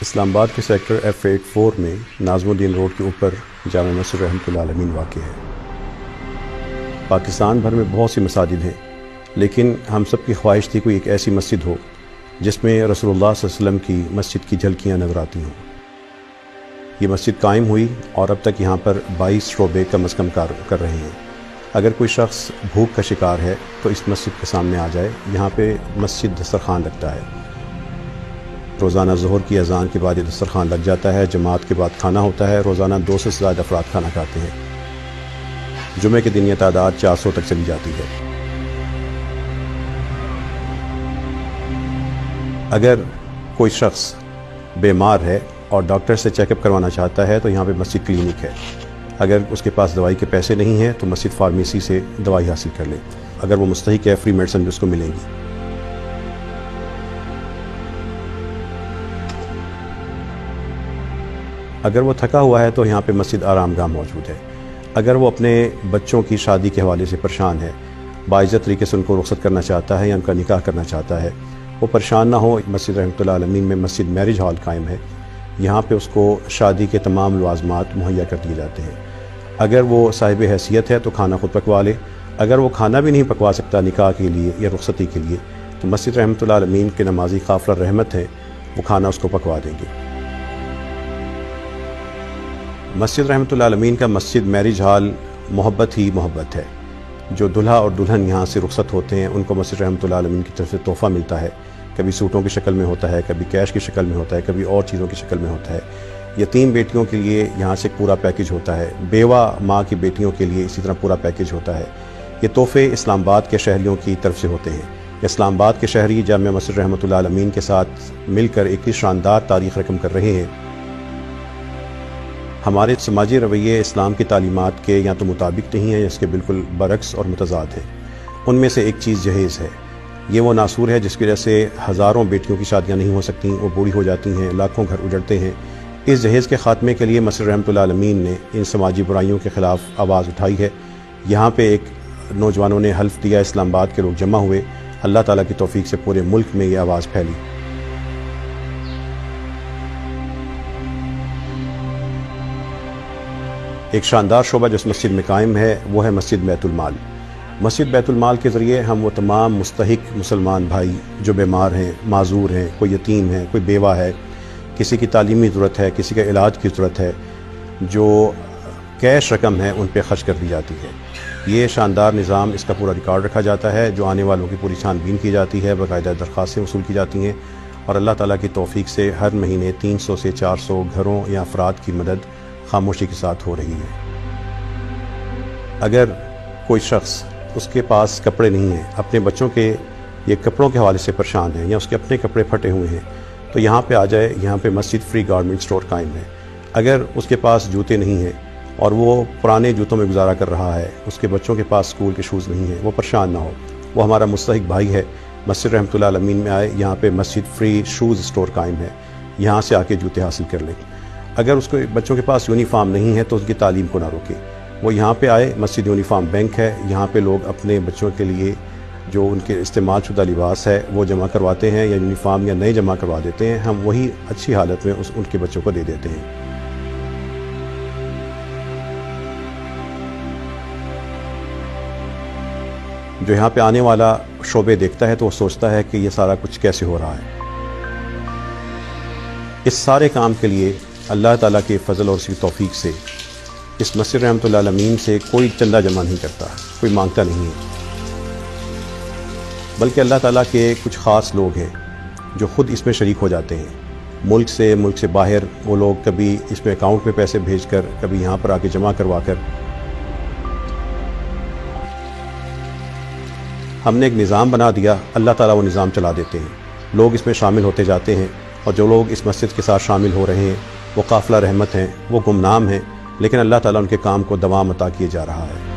اسلام آباد کے sector F84 میں ناظم الدین روڈ کے اوپر جامع مسجد رحمۃ اللہ علیہ واقع ہے۔ پاکستان بھر میں بہت سی مساجد ہیں، لیکن ہم سب کی خواہش تھی کوئی ایک ایسی مسجد ہو جس میں رسول اللہ صلی اللہ علیہ وسلم کی مسجد کی جھلکیاں نظر آتی ہوں۔ یہ مسجد قائم ہوئی اور اب تک یہاں پر 22 شعبے کم از کم کار کر رہے ہیں۔ اگر کوئی شخص بھوک کا شکار ہے تو اس مسجد کے سامنے آ جائے، یہاں پہ مسجد دسترخوان لگتا ہے۔ روزانہ ظہر کی اذان کے بعد یہ دسترخوان لگ جاتا ہے، جماعت کے بعد کھانا ہوتا ہے، روزانہ 200 سے زیادہ افراد کھانا کھاتے ہیں۔ جمعے کے دن یہ تعداد 400 تک چلی جاتی ہے۔ اگر کوئی شخص بیمار ہے اور ڈاکٹر سے چیک اپ کروانا چاہتا ہے تو یہاں پہ مسجد کلینک ہے۔ اگر اس کے پاس دوائی کے پیسے نہیں ہیں تو مسجد فارمیسی سے دوائی حاصل کر لے، اگر وہ مستحق ہے فری میڈیسن بھی اس کو ملیں گی۔ اگر وہ تھکا ہوا ہے تو یہاں پہ مسجد آرام گاہ موجود ہے۔ اگر وہ اپنے بچوں کی شادی کے حوالے سے پریشان ہے، باعزت طریقے سے ان کو رخصت کرنا چاہتا ہے یا ان کا نکاح کرنا چاہتا ہے، وہ پریشان نہ ہو، مسجد رحمۃ اللہ علیہ میں مسجد میرج ہال قائم ہے۔ یہاں پہ اس کو شادی کے تمام لوازمات مہیا کر دیے جاتے ہیں۔ اگر وہ صاحب حیثیت ہے تو کھانا خود پکوا لے، اگر وہ کھانا بھی نہیں پکوا سکتا نکاح کے لیے یا رخصتی کے لیے تو مسجد رحمۃ اللہ علیہ کے نمازی قافلہ رحمت ہے، وہ کھانا اس کو پکوا دیں گے۔ مسجد رحمۃ اللہ علیہ کا مسجد میرج ہال محبت ہی محبت ہے۔ جو دلہا اور دلہن یہاں سے رخصت ہوتے ہیں ان کو مسجد رحمۃ اللہ علیہ کی طرف سے تحفہ ملتا ہے، کبھی سوٹوں کی شکل میں ہوتا ہے، کبھی کیش کی شکل میں ہوتا ہے، کبھی اور چیزوں کی شکل میں ہوتا ہے۔ یتیم بیٹیوں کے لیے یہاں سے پورا پیکج ہوتا ہے، بیوہ ماں کی بیٹیوں کے لیے اسی طرح پورا پیکج ہوتا ہے۔ یہ تحفے اسلام آباد کے شہریوں کی طرف سے ہوتے ہیں۔ اسلام آباد کے شہری جامع مسجد رحمۃ اللہ علیہ کے ساتھ مل کر ایک شاندار تاریخ رقم کر رہے ہیں۔ ہمارے سماجی رویے اسلام کی تعلیمات کے یا تو مطابق نہیں ہیں یا اس کے بالکل برعکس اور متضاد ہیں۔ ان میں سے ایک چیز جہیز ہے۔ یہ وہ ناسور ہے جس کی وجہ سے ہزاروں بیٹیوں کی شادیاں نہیں ہو سکتیں، وہ بوڑھی ہو جاتی ہیں، لاکھوں گھر اجڑتے ہیں۔ اس جہیز کے خاتمے کے لیے مسجد رحمۃ اللہ علیہ نے ان سماجی برائیوں کے خلاف آواز اٹھائی ہے۔ یہاں پہ ایک نوجوانوں نے حلف دیا، اسلام آباد کے لوگ جمع ہوئے، اللہ تعالیٰ کی توفیق سے پورے ملک میں یہ آواز پھیلی۔ ایک شاندار شعبہ جو اس مسجد میں قائم ہے وہ ہے مسجد بیت المال۔ مسجد بیت المال کے ذریعے ہم وہ تمام مستحق مسلمان بھائی جو بیمار ہیں، معذور ہیں، کوئی یتیم ہے، کوئی بیوہ ہے، کسی کی تعلیمی ضرورت ہے، کسی کا علاج کی ضرورت ہے، جو کیش رقم ہے ان پہ خرچ کر دی جاتی ہے۔ یہ شاندار نظام، اس کا پورا ریکارڈ رکھا جاتا ہے، جو آنے والوں کی پوری چھان بین کی جاتی ہے، باقاعدہ درخواستیں وصول کی جاتی ہیں، اور اللہ تعالیٰ کی توفیق سے ہر مہینے 300 سے 400 گھروں یا افراد کی مدد خاموشی کے ساتھ ہو رہی ہے۔ اگر کوئی شخص اس کے پاس کپڑے نہیں ہیں، اپنے بچوں کے یہ کپڑوں کے حوالے سے پریشان ہیں یا اس کے اپنے کپڑے پھٹے ہوئے ہیں تو یہاں پہ آ جائے۔ یہاں پہ مسجد فری گارمنٹ سٹور قائم ہے۔ اگر اس کے پاس جوتے نہیں ہیں اور وہ پرانے جوتوں میں گزارا کر رہا ہے، اس کے بچوں کے پاس اسکول کے شوز نہیں ہیں، وہ پریشان نہ ہو، وہ ہمارا مستحق بھائی ہے، مسجد رحمۃ اللہ علیہ میں آئے۔ یہاں پہ مسجد فری شوز سٹور قائم ہے، یہاں سے آ کے جوتے حاصل کر لیں۔ اگر اس کو بچوں کے پاس یونیفارم نہیں ہے تو اس کی تعلیم کو نہ روکے، وہ یہاں پہ آئے۔ مسجد یونیفارم بینک ہے، یہاں پہ لوگ اپنے بچوں کے لیے جو ان کے استعمال شدہ لباس ہے وہ جمع کرواتے ہیں، یا یونیفارم یا نئے جمع کروا دیتے ہیں، ہم وہی اچھی حالت میں ان کے بچوں کو دے دیتے ہیں۔ جو یہاں پہ آنے والا شعبے دیکھتا ہے تو وہ سوچتا ہے کہ یہ سارا کچھ کیسے ہو رہا ہے۔ اس سارے کام کے لیے اللہ تعالیٰ کے فضل اور اس کی توفیق سے اس مسجد رحمۃ اللہ علیہ سے کوئی چندہ جمع نہیں کرتا، کوئی مانگتا نہیں ہے، بلکہ اللہ تعالیٰ کے کچھ خاص لوگ ہیں جو خود اس میں شریک ہو جاتے ہیں۔ ملک سے باہر وہ لوگ کبھی اس میں اکاؤنٹ میں پیسے بھیج کر، کبھی یہاں پر آ کے جمع کروا کر۔ ہم نے ایک نظام بنا دیا، اللہ تعالیٰ وہ نظام چلا دیتے ہیں، لوگ اس میں شامل ہوتے جاتے ہیں، اور جو لوگ اس مسجد کے ساتھ شامل ہو رہے ہیں وہ قافلہ رحمت ہیں، وہ گمنام ہیں، لیکن اللہ تعالیٰ ان کے کام کو دوام عطا کیے جا رہا ہے۔